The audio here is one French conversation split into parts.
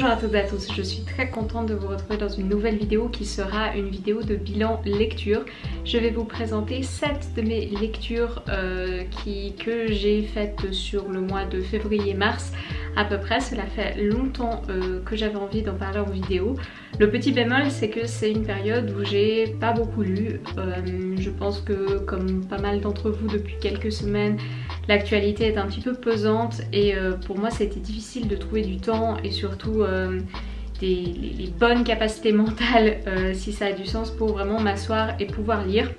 Bonjour à toutes et à tous, je suis très contente de vous retrouver dans une nouvelle vidéo qui sera une vidéo de bilan lecture. Je vais vous présenter 7 de mes lectures que j'ai faites sur le mois de février-mars à peu près. Cela fait longtemps que j'avais envie d'en parler en vidéo. Le petit bémol, c'est que c'est une période où j'ai pas beaucoup lu. Je pense que comme pas mal d'entre vous depuis quelques semaines, l'actualité est un petit peu pesante et pour moi c'était difficile de trouver du temps et surtout les bonnes capacités mentales, si ça a du sens, pour vraiment m'asseoir et pouvoir lire.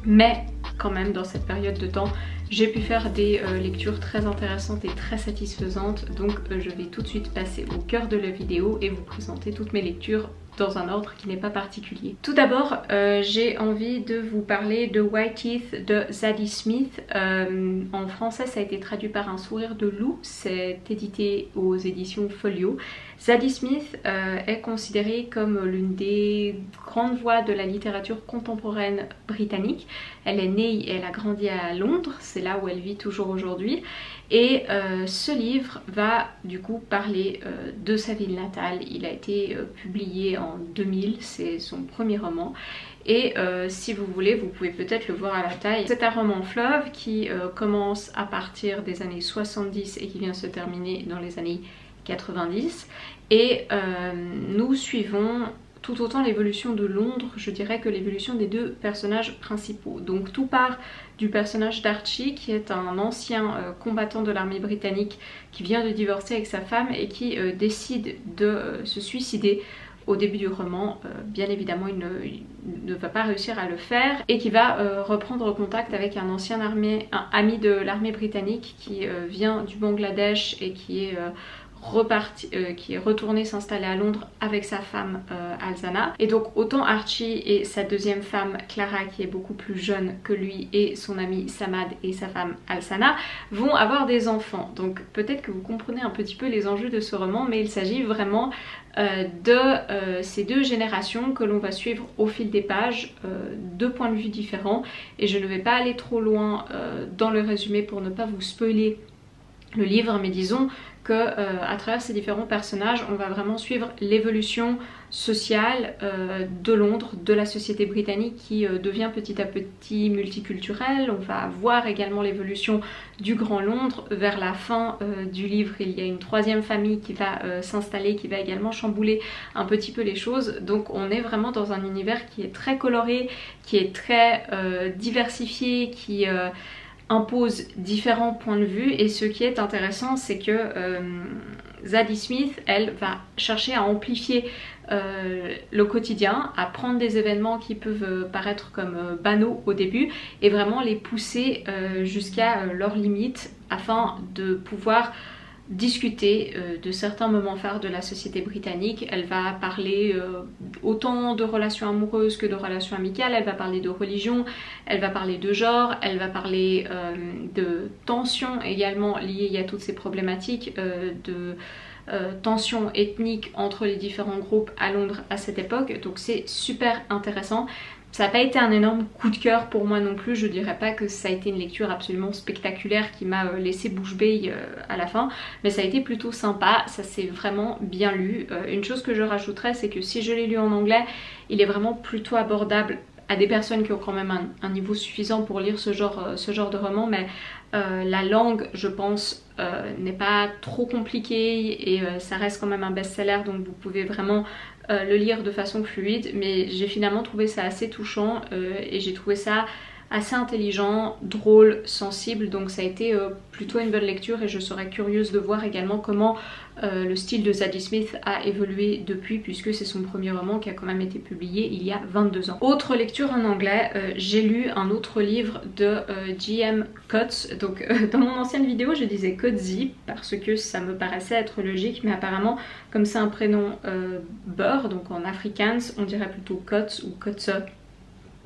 Mais quand même dans cette période de temps, j'ai pu faire des lectures très intéressantes et très satisfaisantes. Donc je vais tout de suite passer au cœur de la vidéo et vous présenter toutes mes lectures dans un ordre qui n'est pas particulier. Tout d'abord, j'ai envie de vous parler de White Teeth de Zadie Smith. En français, ça a été traduit par Un sourire de loup. C'est édité aux éditions Folio. Zadie Smith est considérée comme l'une des grandes voix de la littérature contemporaine britannique. Elle est née et elle a grandi à Londres, c'est là où elle vit toujours aujourd'hui. Et ce livre va du coup parler de sa ville natale. Il a été publié en 2000, c'est son premier roman. Et si vous voulez, vous pouvez peut-être le voir à la taille. C'est un roman fleuve qui commence à partir des années 70 et qui vient se terminer dans les années 90. Et nous suivons tout autant l'évolution de Londres, je dirais, que l'évolution des deux personnages principaux. Donc tout part du personnage d'Archie, qui est un ancien combattant de l'armée britannique qui vient de divorcer avec sa femme et qui décide de se suicider au début du roman. Bien évidemment il ne va pas réussir à le faire et qui va reprendre contact avec un ancien ami de l'armée britannique qui vient du Bangladesh et qui est retourné s'installer à Londres avec sa femme Alzana. Et donc autant Archie et sa deuxième femme Clara, qui est beaucoup plus jeune que lui, et son ami Samad et sa femme Alzana vont avoir des enfants. Donc peut-être que vous comprenez un petit peu les enjeux de ce roman, mais il s'agit vraiment de ces deux générations que l'on va suivre au fil des pages, deux points de vue différents. Et je ne vais pas aller trop loin dans le résumé pour ne pas vous spoiler le livre, mais disons que à travers ces différents personnages, on va vraiment suivre l'évolution sociale de Londres, de la société britannique qui devient petit à petit multiculturelle. On va voir également l'évolution du Grand Londres. Vers la fin du livre, il y a une troisième famille qui va s'installer, qui va également chambouler un petit peu les choses. Donc on est vraiment dans un univers qui est très coloré, qui est très diversifié, qui impose différents points de vue. Et ce qui est intéressant, c'est que Zadie Smith, elle va chercher à amplifier le quotidien, à prendre des événements qui peuvent paraître comme banaux au début et vraiment les pousser jusqu'à leurs limites afin de pouvoir discuter de certains moments phares de la société britannique. Elle va parler autant de relations amoureuses que de relations amicales, elle va parler de religion, elle va parler de genre, elle va parler de tensions également liées à toutes ces problématiques de tensions ethniques entre les différents groupes à Londres à cette époque. Donc c'est super intéressant. Ça n'a pas été un énorme coup de cœur pour moi non plus, je dirais pas que ça a été une lecture absolument spectaculaire qui m'a laissé bouche bée à la fin, mais ça a été plutôt sympa, ça s'est vraiment bien lu. Une chose que je rajouterais, c'est que si je l'ai lu en anglais, il est vraiment plutôt abordable à des personnes qui ont quand même un niveau suffisant pour lire ce genre de roman, mais la langue, je pense, n'est pas trop compliquée et ça reste quand même un best-seller, donc vous pouvez vraiment le lire de façon fluide. Mais j'ai finalement trouvé ça assez touchant et j'ai trouvé ça assez intelligent, drôle, sensible, donc ça a été plutôt une bonne lecture et je serais curieuse de voir également comment le style de Zadie Smith a évolué depuis, puisque c'est son premier roman qui a quand même été publié il y a 22 ans. Autre lecture en anglais, j'ai lu un autre livre de J.M. Coates. Donc dans mon ancienne vidéo je disais Coetzee parce que ça me paraissait être logique, mais apparemment comme c'est un prénom beurre, donc en afrikaans on dirait plutôt Coates ou Coates.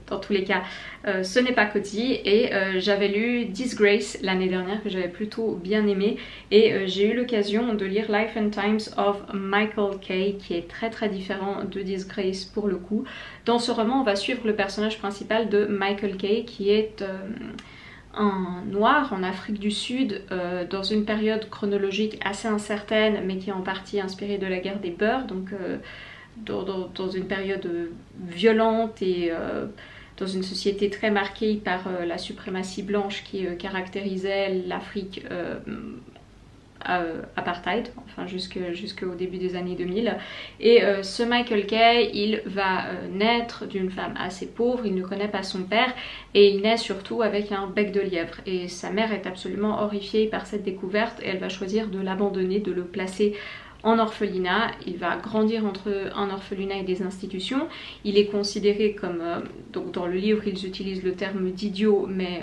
Dans tous les cas, ce n'est pas Coetzee. Et j'avais lu Disgrace l'année dernière que j'avais plutôt bien aimé. Et j'ai eu l'occasion de lire Life and Times of Michael Kay, qui est très très différent de Disgrace pour le coup. Dans ce roman, on va suivre le personnage principal de Michael Kay, qui est un noir en Afrique du Sud dans une période chronologique assez incertaine mais qui est en partie inspirée de la guerre des Beurs, donc dans une période violente et dans une société très marquée par la suprématie blanche qui caractérisait l'Afrique apartheid, enfin jusqu'au début des années 2000. Et ce Michael Kay, il va naître d'une femme assez pauvre, il ne connaît pas son père et il naît surtout avec un bec de lièvre. Et sa mère est absolument horrifiée par cette découverte et elle va choisir de l'abandonner, de le placer en orphelinat. Il va grandir entre un orphelinat et des institutions. Il est considéré comme, donc dans le livre ils utilisent le terme d'idiot, mais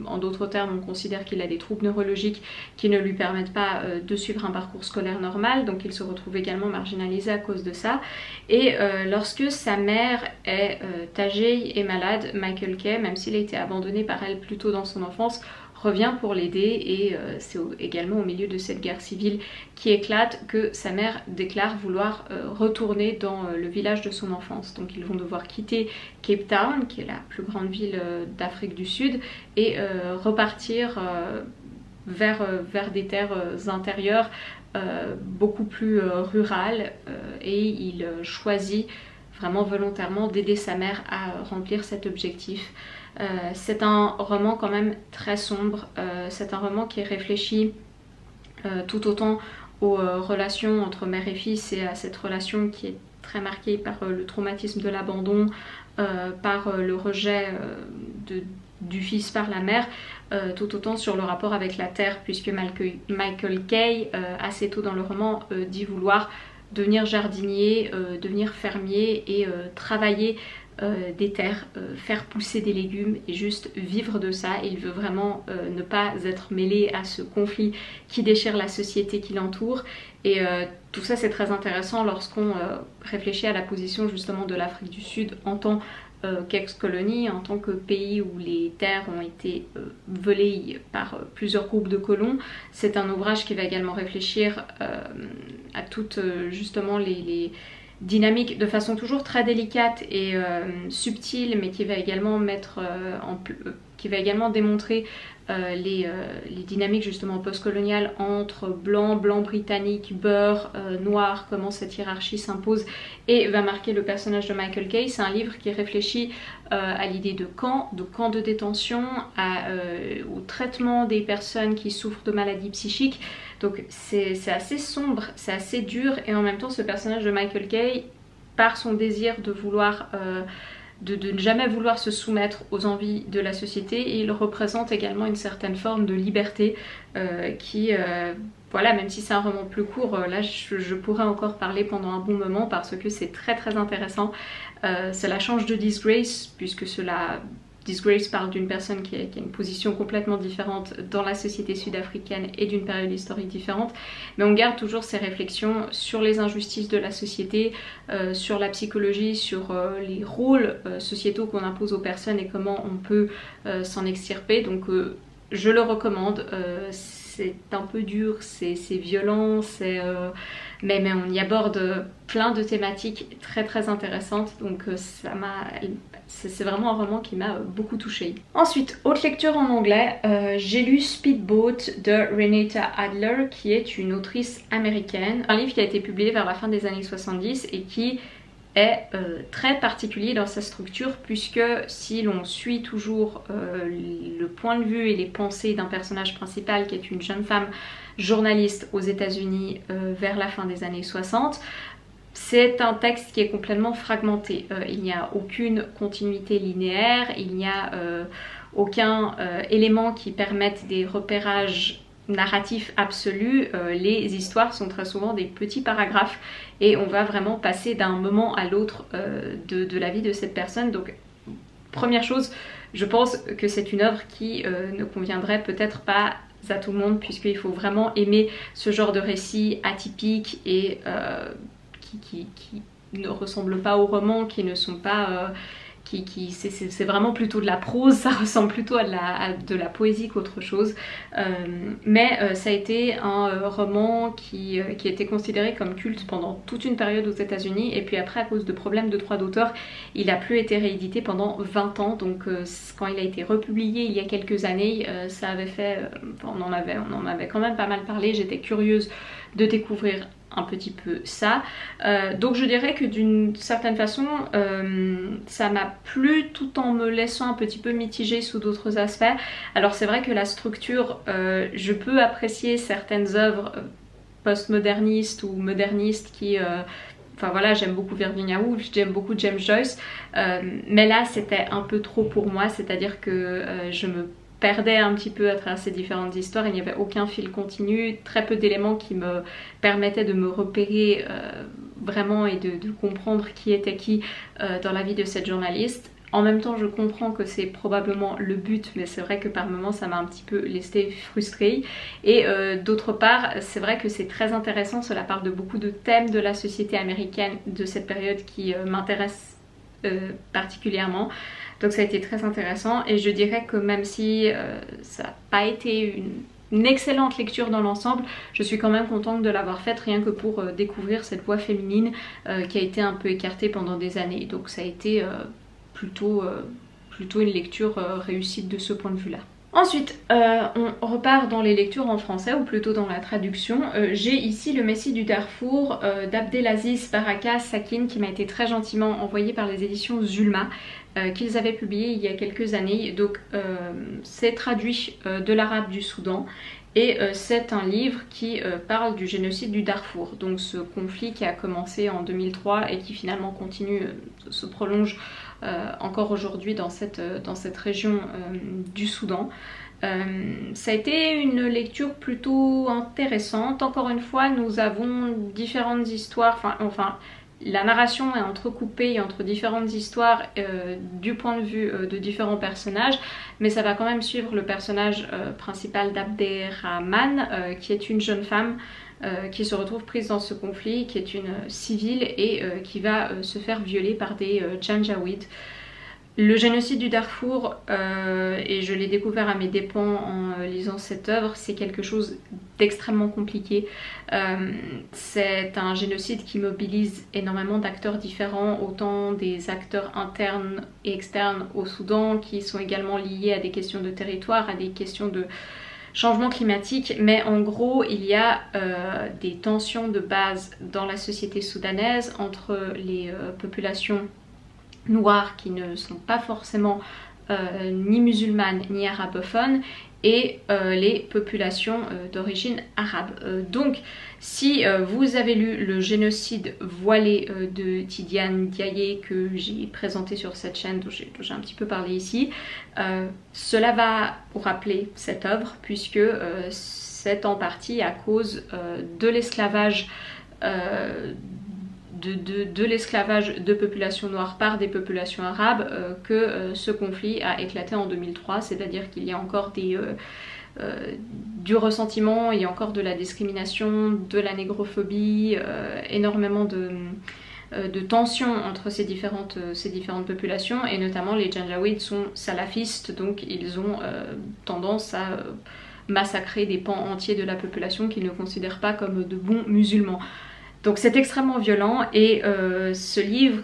en d'autres termes on considère qu'il a des troubles neurologiques qui ne lui permettent pas de suivre un parcours scolaire normal, donc il se retrouve également marginalisé à cause de ça. Et lorsque sa mère est âgée et malade, Michael Kay, même s'il a été abandonné par elle plus tôt dans son enfance, revient pour l'aider et c'est également au milieu de cette guerre civile qui éclate que sa mère déclare vouloir retourner dans le village de son enfance. Donc ils vont devoir quitter Cape Town, qui est la plus grande ville d'Afrique du Sud, et repartir vers des terres intérieures beaucoup plus rurales, et il choisit vraiment volontairement d'aider sa mère à remplir cet objectif. C'est un roman quand même très sombre, c'est un roman qui réfléchit tout autant aux relations entre mère et fils et à cette relation qui est très marquée par le traumatisme de l'abandon, par le rejet du fils par la mère, tout autant sur le rapport avec la terre, puisque Michael Kay, assez tôt dans le roman, dit vouloir devenir jardinier, devenir fermier et travailler des terres, faire pousser des légumes et juste vivre de ça. Il veut vraiment ne pas être mêlé à ce conflit qui déchire la société qui l'entoure. Et tout ça c'est très intéressant lorsqu'on réfléchit à la position justement de l'Afrique du Sud en tant qu'ex-colonie, en tant que pays où les terres ont été volées par plusieurs groupes de colons. C'est un ouvrage qui va également réfléchir à toutes justement les dynamiques de façon toujours très délicate et subtile, mais qui va également qui va également démontrer les dynamiques justement postcoloniales entre blanc britannique, beurre, noir, comment cette hiérarchie s'impose, et va marquer le personnage de Michael Kay. C'est un livre qui réfléchit à l'idée de camp de détention, au traitement des personnes qui souffrent de maladies psychiques. Donc c'est assez sombre, c'est assez dur, et en même temps ce personnage de Michael Kay, par son désir de vouloir de ne jamais vouloir se soumettre aux envies de la société, et il représente également une certaine forme de liberté qui, voilà, même si c'est un roman plus court, là je pourrais encore parler pendant un bon moment parce que c'est très très intéressant. Cela change de Disgrace, puisque Disgrace parle d'une personne qui a une position complètement différente dans la société sud-africaine et d'une période historique différente, mais on garde toujours ces réflexions sur les injustices de la société, sur la psychologie, sur les rôles sociétaux qu'on impose aux personnes et comment on peut s'en extirper. Donc je le recommande. C'est un peu dur, c'est violent, mais on y aborde plein de thématiques très très intéressantes, donc c'est vraiment un roman qui m'a beaucoup touchée. Ensuite, autre lecture en anglais, j'ai lu Speedboat de Renata Adler, qui est une autrice américaine. Un livre qui a été publié vers la fin des années 70 et qui est très particulier dans sa structure, puisque si l'on suit toujours le point de vue et les pensées d'un personnage principal qui est une jeune femme journaliste aux États-Unis vers la fin des années 60, c'est un texte qui est complètement fragmenté. Il n'y a aucune continuité linéaire, il n'y a aucun élément qui permette des repérages narratif absolu. Les histoires sont très souvent des petits paragraphes et on va vraiment passer d'un moment à l'autre de la vie de cette personne. Donc première chose, je pense que c'est une œuvre qui ne conviendrait peut-être pas à tout le monde, puisqu'il faut vraiment aimer ce genre de récits atypiques et qui ne ressemblent pas aux romans, qui ne sont pas c'est vraiment plutôt de la prose, ça ressemble plutôt à de la poésie qu'autre chose. Mais ça a été un roman qui a été considéré comme culte pendant toute une période aux États-Unis, et puis après, à cause de problèmes de droits d'auteur, il n'a plus été réédité pendant 20 ans. Donc quand il a été republié il y a quelques années, ça avait fait... on en avait quand même pas mal parlé, j'étais curieuse de découvrir un petit peu ça. Donc je dirais que d'une certaine façon ça m'a plu tout en me laissant un petit peu mitigée sous d'autres aspects. Alors c'est vrai que la structure, je peux apprécier certaines œuvres postmodernistes ou modernistes qui... Enfin voilà, j'aime beaucoup Virginia Woolf, j'aime beaucoup James Joyce, mais là c'était un peu trop pour moi, c'est-à-dire que je me perdais un petit peu à travers ces différentes histoires, il n'y avait aucun fil continu, très peu d'éléments qui me permettaient de me repérer vraiment et de comprendre qui était qui dans la vie de cette journaliste. En même temps, je comprends que c'est probablement le but, mais c'est vrai que par moments ça m'a un petit peu laissé frustrée. Et d'autre part, c'est vrai que c'est très intéressant, cela parle de beaucoup de thèmes de la société américaine de cette période qui m'intéressent particulièrement. Donc ça a été très intéressant, et je dirais que même si ça n'a pas été une excellente lecture dans l'ensemble, je suis quand même contente de l'avoir faite, rien que pour découvrir cette voix féminine qui a été un peu écartée pendant des années. Donc ça a été plutôt une lecture réussite de ce point de vue-là. Ensuite, on repart dans les lectures en français, ou plutôt dans la traduction. J'ai ici Le Messie du Darfour d'Abdelaziz Baraka Sakin, qui m'a été très gentiment envoyé par les éditions Zulma, qu'ils avaient publié il y a quelques années. Donc c'est traduit de l'arabe du Soudan, et c'est un livre qui parle du génocide du Darfour, donc ce conflit qui a commencé en 2003 et qui finalement continue, se prolonge encore aujourd'hui dans cette région du Soudan. Ça a été une lecture plutôt intéressante. Encore une fois, nous avons différentes histoires, enfin la narration est entrecoupée entre différentes histoires du point de vue de différents personnages, mais ça va quand même suivre le personnage principal d'Abderrahman, qui est une jeune femme qui se retrouve prise dans ce conflit, qui est une civile et qui va se faire violer par des Janjaweed. Le génocide du Darfour, et je l'ai découvert à mes dépens en lisant cette œuvre, c'est quelque chose d'extrêmement compliqué. C'est un génocide qui mobilise énormément d'acteurs différents, autant des acteurs internes et externes au Soudan, qui sont également liés à des questions de territoire, à des questions de changement climatique, mais en gros il y a des tensions de base dans la société soudanaise entre les populations noires qui ne sont pas forcément ni musulmanes ni arabophones et les populations d'origine arabe. Donc si vous avez lu Le génocide voilé de Tidiane Diaye, que j'ai présenté sur cette chaîne, dont j'ai un petit peu parlé ici, cela va vous rappeler cette œuvre, puisque c'est en partie à cause de l'esclavage de l'esclavage de populations noires par des populations arabes que ce conflit a éclaté en 2003, c'est-à-dire qu'il y a encore du ressentiment, il y a encore de la discrimination, de la négrophobie, énormément de tensions entre ces différentes populations, et notamment les Janjaweed sont salafistes, donc ils ont tendance à massacrer des pans entiers de la population qu'ils ne considèrent pas comme de bons musulmans. Donc c'est extrêmement violent, et ce livre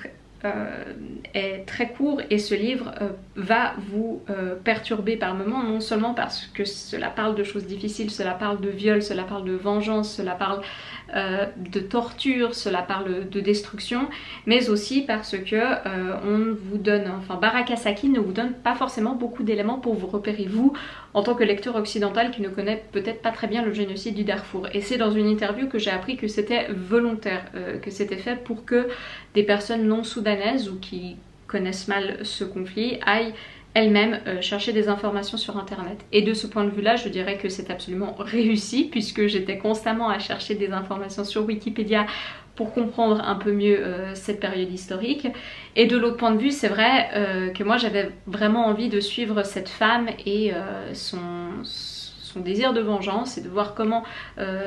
est très court, et ce livre va vous perturber par moments, non seulement parce que cela parle de choses difficiles, cela parle de viol, cela parle de vengeance, cela parle de torture, cela parle de destruction, mais aussi parce que on vous donne, enfin Baraka Sakin ne vous donne pas forcément beaucoup d'éléments pour vous repérer vous en tant que lecteur occidental qui ne connaît peut-être pas très bien le génocide du Darfour. Et c'est dans une interview que j'ai appris que c'était volontaire, que c'était fait pour que des personnes non soudanaises ou qui connaissent mal ce conflit aillent elles-mêmes chercher des informations sur internet. Et de ce point de vue là, je dirais que c'est absolument réussi, puisque j'étais constamment à chercher des informations sur Wikipédia pour comprendre un peu mieux cette période historique. Et de l'autre point de vue, c'est vrai que moi j'avais vraiment envie de suivre cette femme et son désir de vengeance et de voir comment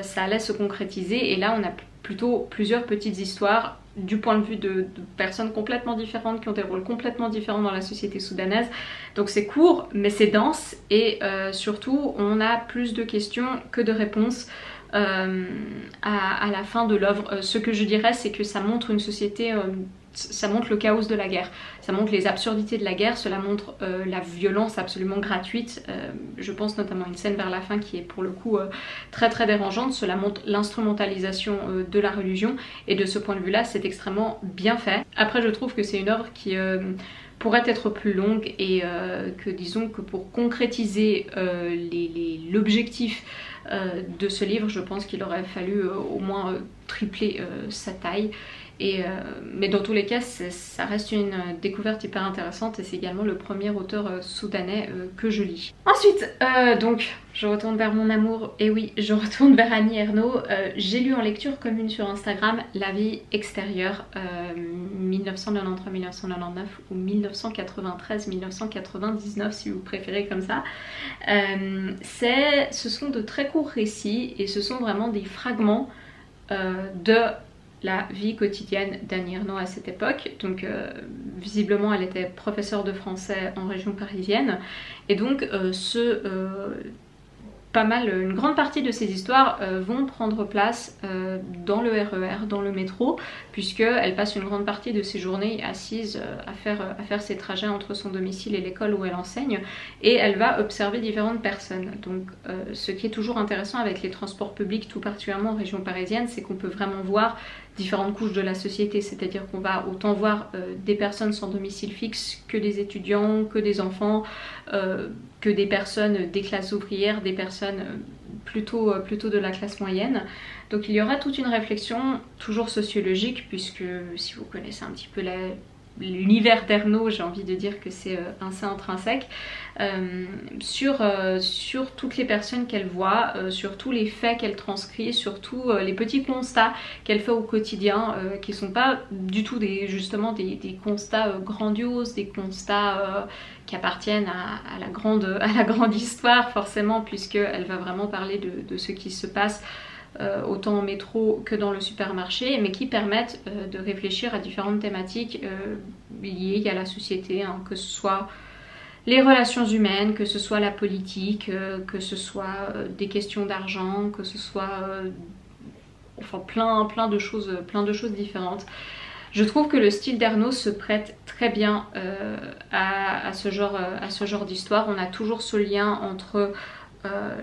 ça allait se concrétiser. Et là on a plutôt plusieurs petites histoires du point de vue de personnes complètement différentes qui ont des rôles complètement différents dans la société soudanaise. Donc c'est court mais c'est dense et surtout on a plus de questions que de réponses à la fin de l'œuvre. Ce que je dirais c'est que ça montre une société... ça montre le chaos de la guerre, ça montre les absurdités de la guerre, cela montre la violence absolument gratuite. Je pense notamment à une scène vers la fin qui est pour le coup très très dérangeante. Cela montre l'instrumentalisation de la religion et de ce point de vue là c'est extrêmement bien fait. Après je trouve que c'est une œuvre qui pourrait être plus longue et que disons que pour concrétiser l'objectif de ce livre, je pense qu'il aurait fallu au moins tripler sa taille. Mais dans tous les cas ça reste une découverte hyper intéressante et c'est également le premier auteur soudanais que je lis. Ensuite donc je retourne vers mon amour, et oui je retourne vers Annie Ernaux. J'ai lu en lecture commune sur Instagram La vie extérieure 1993-1999 ou 1993-1999 si vous préférez comme ça. Ce sont de très courts récits et ce sont vraiment des fragments de la vie quotidienne d'Annie Ernaux à cette époque. Donc visiblement elle était professeure de français en région parisienne et donc une grande partie de ces histoires vont prendre place dans le RER, dans le métro, puisqu'elle passe une grande partie de ses journées assise à faire ses trajets entre son domicile et l'école où elle enseigne, et elle va observer différentes personnes. Donc ce qui est toujours intéressant avec les transports publics, tout particulièrement en région parisienne, c'est qu'on peut vraiment voir différentes couches de la société, c'est-à-dire qu'on va autant voir des personnes sans domicile fixe que des étudiants, que des enfants, que des personnes des classes ouvrières, des personnes plutôt de la classe moyenne. Donc il y aura toute une réflexion toujours sociologique, puisque si vous connaissez un petit peu l'univers d'Ernaux, j'ai envie de dire que c'est assez intrinsèque, sur toutes les personnes qu'elle voit, sur tous les faits qu'elle transcrit, sur tous les petits constats qu'elle fait au quotidien, qui sont pas du tout justement des constats grandioses, des constats qui appartiennent à la grande histoire forcément, puisqu'elle va vraiment parler de ce qui se passe autant au métro que dans le supermarché, mais qui permettent de réfléchir à différentes thématiques liées à la société, hein, que ce soit les relations humaines, que ce soit la politique, que ce soit des questions d'argent, que ce soit enfin plein de choses différentes. Je trouve que le style d'Ernaux se prête très bien à ce genre d'histoire. On a toujours ce lien entre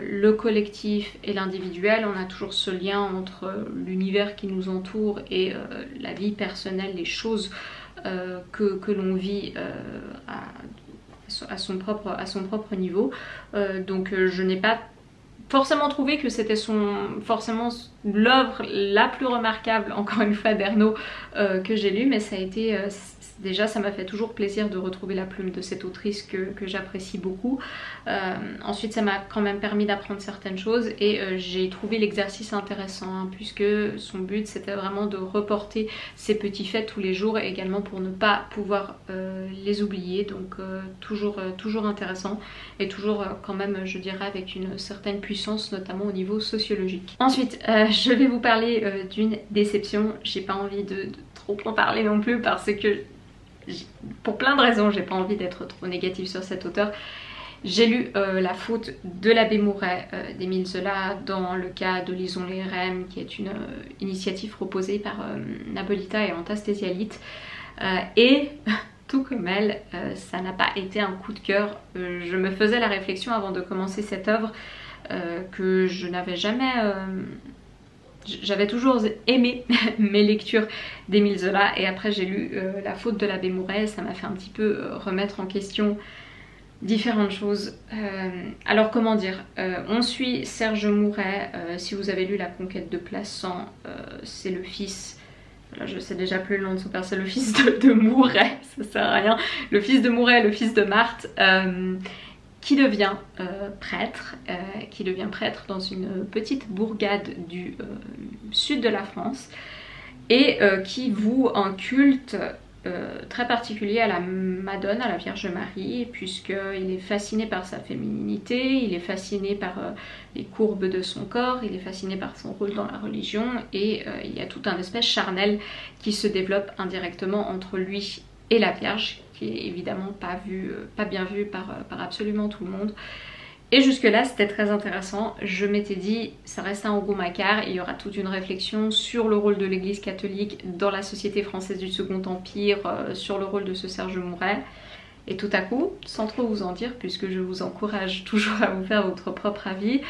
le collectif et l'individuel, on a toujours ce lien entre l'univers qui nous entoure et la vie personnelle, les choses que l'on vit à son propre niveau. Donc je n'ai pas forcément trouvé que c'était forcément l'œuvre la plus remarquable, encore une fois, d'Ernaux que j'ai lu, mais ça a été... déjà ça m'a fait toujours plaisir de retrouver la plume de cette autrice que j'apprécie beaucoup. Ensuite ça m'a quand même permis d'apprendre certaines choses et j'ai trouvé l'exercice intéressant, hein, puisque son but c'était vraiment de reporter ces petits faits tous les jours et également pour ne pas pouvoir les oublier. Donc toujours intéressant et toujours quand même je dirais avec une certaine puissance, notamment au niveau sociologique. Ensuite je vais vous parler d'une déception. J'ai pas envie de trop en parler non plus parce que pour plein de raisons j'ai pas envie d'être trop négative sur cet auteur. J'ai lu La faute de l'abbé Mouret d'Émile Zola dans le cas de Lisons les RM, qui est une initiative proposée par Napolita et Antastésialite, et tout comme elle, ça n'a pas été un coup de cœur. Je me faisais la réflexion avant de commencer cette œuvre que je n'avais jamais... J'avais toujours aimé mes lectures d'Émile Zola et après j'ai lu La faute de l'abbé Mouret, ça m'a fait un petit peu remettre en question différentes choses. Alors comment dire, on suit Serge Mouret, si vous avez lu La conquête de Plassans, c'est le fils... Là, je sais déjà plus le nom de son père, c'est le fils de Mouret, ça sert à rien. Le fils de Mouret, le fils de Marthe, qui devient prêtre dans une petite bourgade du sud de la France et qui voue un culte très particulier à la Madone, à la Vierge Marie, puisqu'il est fasciné par sa féminité, il est fasciné par les courbes de son corps, il est fasciné par son rôle dans la religion, et il y a tout un espèce charnel qui se développe indirectement entre lui et la Vierge, qui est évidemment pas bien vu par absolument tout le monde. Et jusque là c'était très intéressant, je m'étais dit ça reste un Rougon-Macquart, il y aura toute une réflexion sur le rôle de l'église catholique dans la société française du Second Empire, sur le rôle de ce Serge Mouret. Et tout à coup, sans trop vous en dire puisque je vous encourage toujours à vous faire votre propre avis,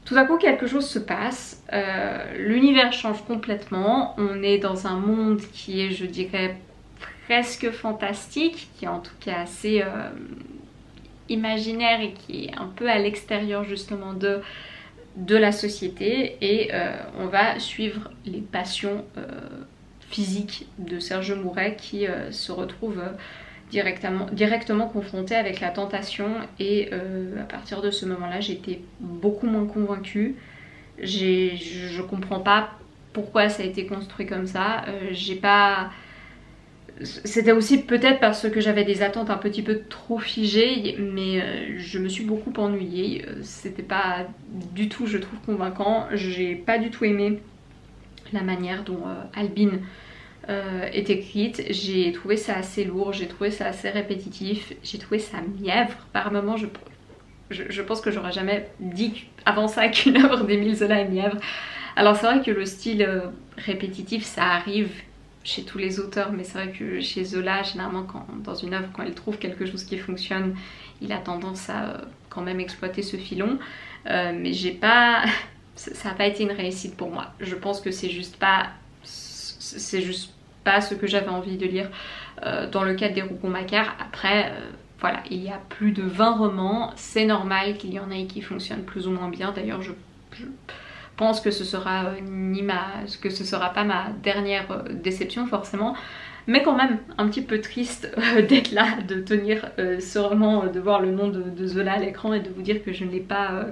tout à coup quelque chose se passe, l'univers change complètement, on est dans un monde qui est, je dirais, presque fantastique, qui est en tout cas assez imaginaire et qui est un peu à l'extérieur justement de la société, et on va suivre les passions physiques de Serge Mouret qui se retrouve directement confronté avec la tentation, et à partir de ce moment-là j'étais beaucoup moins convaincue. Je comprends pas pourquoi ça a été construit comme ça, c'était aussi peut-être parce que j'avais des attentes un petit peu trop figées, mais je me suis beaucoup ennuyée. C'était pas du tout, je trouve, convaincant. J'ai pas du tout aimé la manière dont Albine est écrite. J'ai trouvé ça assez lourd, j'ai trouvé ça assez répétitif, j'ai trouvé ça mièvre. Par moments, je pense que j'aurais jamais dit avant ça qu'une œuvre d'Émile Zola est mièvre. Alors c'est vrai que le style répétitif, ça arrive chez tous les auteurs, mais c'est vrai que chez Zola, généralement dans une œuvre, quand il trouve quelque chose qui fonctionne, il a tendance à quand même exploiter ce filon, mais ça n'a pas été une réussite pour moi. Je pense que c'est juste pas ce que j'avais envie de lire dans le cadre des Rougon-Macquart. Après voilà, il y a plus de 20 romans, c'est normal qu'il y en ait qui fonctionnent plus ou moins bien. D'ailleurs je pense que ce sera pas ma dernière déception forcément, mais quand même un petit peu triste d'être là, de tenir ce roman, de voir le nom de Zola à l'écran et de vous dire que je ne l'ai pas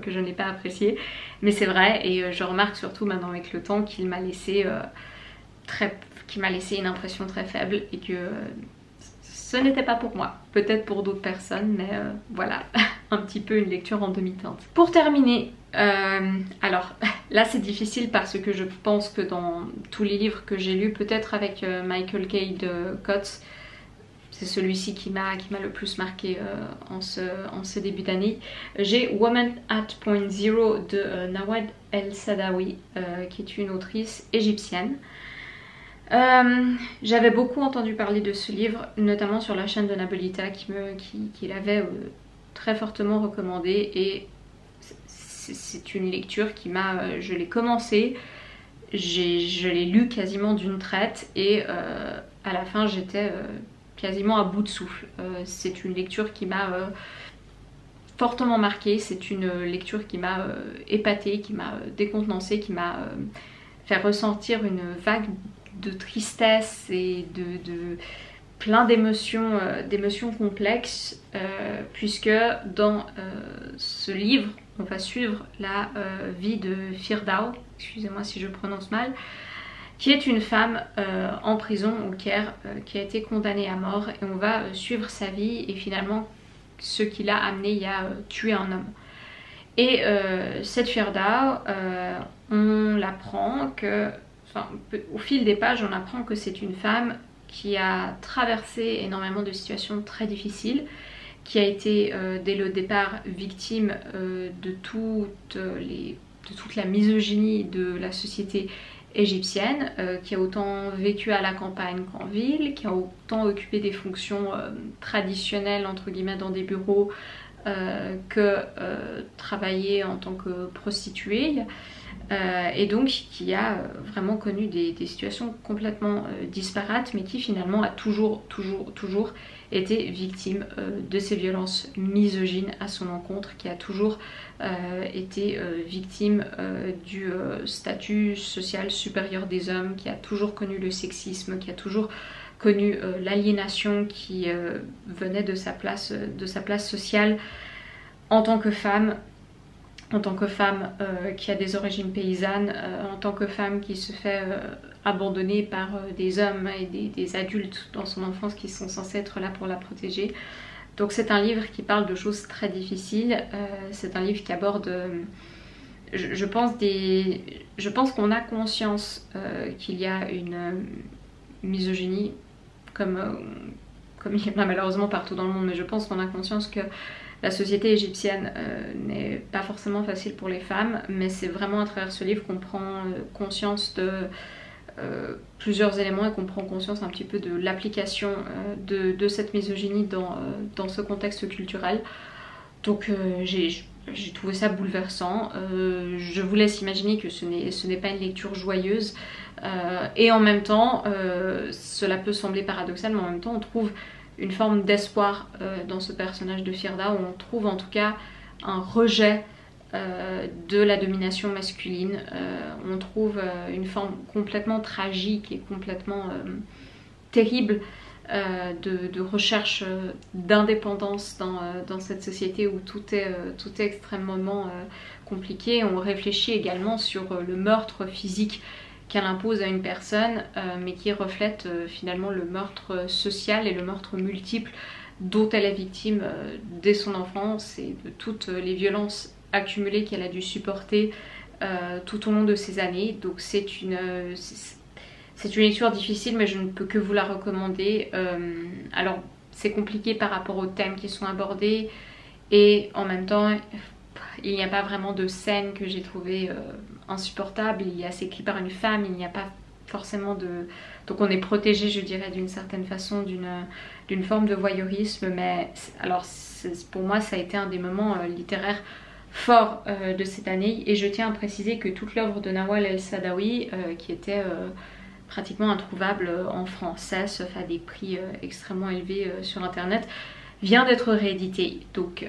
apprécié. Mais c'est vrai, et je remarque surtout maintenant avec le temps qu'il m'a laissé une impression très faible, et que ce n'était pas pour moi, peut-être pour d'autres personnes, mais voilà, un petit peu une lecture en demi-teinte. Pour terminer, alors là c'est difficile parce que je pense que dans tous les livres que j'ai lus, peut-être avec Michael Cade Coates, c'est celui-ci qui m'a le plus marqué en ce début d'année. J'ai Woman at Point Zero de Nawad El Saadawi, qui est une autrice égyptienne. J'avais beaucoup entendu parler de ce livre, notamment sur la chaîne de Nabolita qui l'avait très fortement recommandé, et c'est une lecture qui je l'ai commencé, je l'ai lu quasiment d'une traite, et à la fin j'étais quasiment à bout de souffle. C'est une lecture qui m'a fortement marquée, c'est une lecture qui m'a épatée, qui m'a décontenancée, qui m'a fait ressentir une vague de tristesse et de plein d'émotions complexes, puisque dans ce livre on va suivre la vie de Firdausi, excusez-moi si je prononce mal, qui est une femme en prison au Caire, qui a été condamnée à mort, et on va suivre sa vie et finalement ce qui l'a amené à tuer un homme. Et cette Firdausi, on l'apprend que, au fil des pages, on apprend que c'est une femme qui a traversé énormément de situations très difficiles, qui a été dès le départ victime de toute la misogynie de la société égyptienne, qui a autant vécu à la campagne qu'en ville, qui a autant occupé des fonctions traditionnelles entre guillemets dans des bureaux que travailler en tant que prostituée. Et donc qui a vraiment connu des situations complètement disparates, mais qui finalement a toujours été victime de ces violences misogynes à son encontre, qui a toujours été victime du statut social supérieur des hommes, qui a toujours connu le sexisme, qui a toujours connu l'aliénation qui venait de sa place sociale en tant que femme. en tant que femme qui a des origines paysannes, en tant que femme qui se fait abandonner par des hommes et des adultes dans son enfance qui sont censés être là pour la protéger. Donc c'est un livre qui parle de choses très difficiles, c'est un livre qui aborde, je pense qu'on a conscience qu'il y a une misogynie comme il y en a malheureusement partout dans le monde, mais je pense qu'on a conscience que la société égyptienne n'est pas forcément facile pour les femmes, mais c'est vraiment à travers ce livre qu'on prend conscience de plusieurs éléments et qu'on prend conscience un petit peu de l'application de cette misogynie dans ce contexte culturel. Donc j'ai trouvé ça bouleversant. Je vous laisse imaginer que ce n'est pas une lecture joyeuse et en même temps, cela peut sembler paradoxal, mais en même temps on trouve une forme d'espoir dans ce personnage de Firda, où on trouve en tout cas un rejet de la domination masculine. On trouve une forme complètement tragique et complètement terrible de recherche d'indépendance dans cette société où tout est extrêmement compliqué. On réfléchit également sur le meurtre physique qu'elle impose à une personne, mais qui reflète finalement le meurtre social et le meurtre multiple dont elle est victime dès son enfance et de toutes les violences accumulées qu'elle a dû supporter tout au long de ces années. Donc c'est une lecture difficile, mais je ne peux que vous la recommander. Alors c'est compliqué par rapport aux thèmes qui sont abordés et en même temps il n'y a pas vraiment de scène que j'ai trouvé insupportable. C'est écrit par une femme, il n'y a pas forcément de... Donc on est protégé, je dirais, d'une certaine façon d'une forme de voyeurisme, mais alors pour moi ça a été un des moments littéraires forts de cette année. Et je tiens à préciser que toute l'œuvre de Nawal El-Saadawi, qui était pratiquement introuvable en français, sauf à des prix extrêmement élevés sur internet, vient d'être rééditée. Donc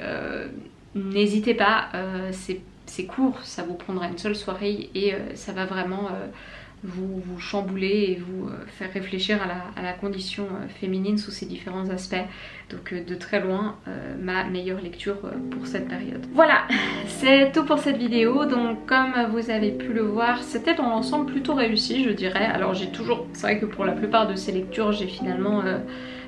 n'hésitez pas, c'est court, ça vous prendra une seule soirée et ça va vraiment vous chambouler et vous faire réfléchir à la condition féminine sous ses différents aspects. Donc de très loin, ma meilleure lecture pour cette période. Voilà, c'est tout pour cette vidéo. Donc comme vous avez pu le voir, c'était dans l'ensemble plutôt réussi, je dirais. Alors c'est vrai que pour la plupart de ces lectures, j'ai finalement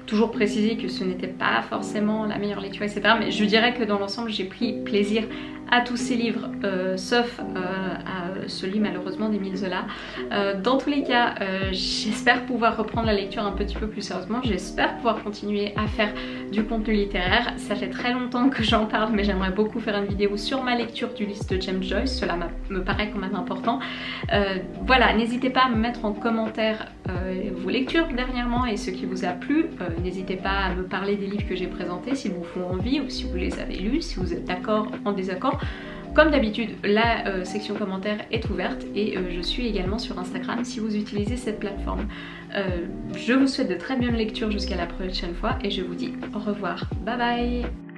toujours précisé que ce n'était pas forcément la meilleure lecture, etc. Mais je dirais que dans l'ensemble, j'ai pris plaisir à tous ces livres, sauf à celui malheureusement d'Émile Zola. Dans tous les cas, j'espère pouvoir reprendre la lecture un petit peu plus sérieusement. J'espère pouvoir continuer à faire du contenu littéraire. Ça fait très longtemps que j'en parle, mais j'aimerais beaucoup faire une vidéo sur ma lecture du Ulysse de James Joyce. Cela me paraît quand même important. Voilà, n'hésitez pas à me mettre en commentaire vos lectures dernièrement et ce qui vous a plu. N'hésitez pas à me parler des livres que j'ai présentés s'ils vous font envie ou si vous les avez lus, si vous êtes d'accord, en désaccord. Comme d'habitude, la section commentaires est ouverte et je suis également sur Instagram si vous utilisez cette plateforme. Je vous souhaite de très bonnes lectures jusqu'à la prochaine fois et je vous dis au revoir. Bye bye.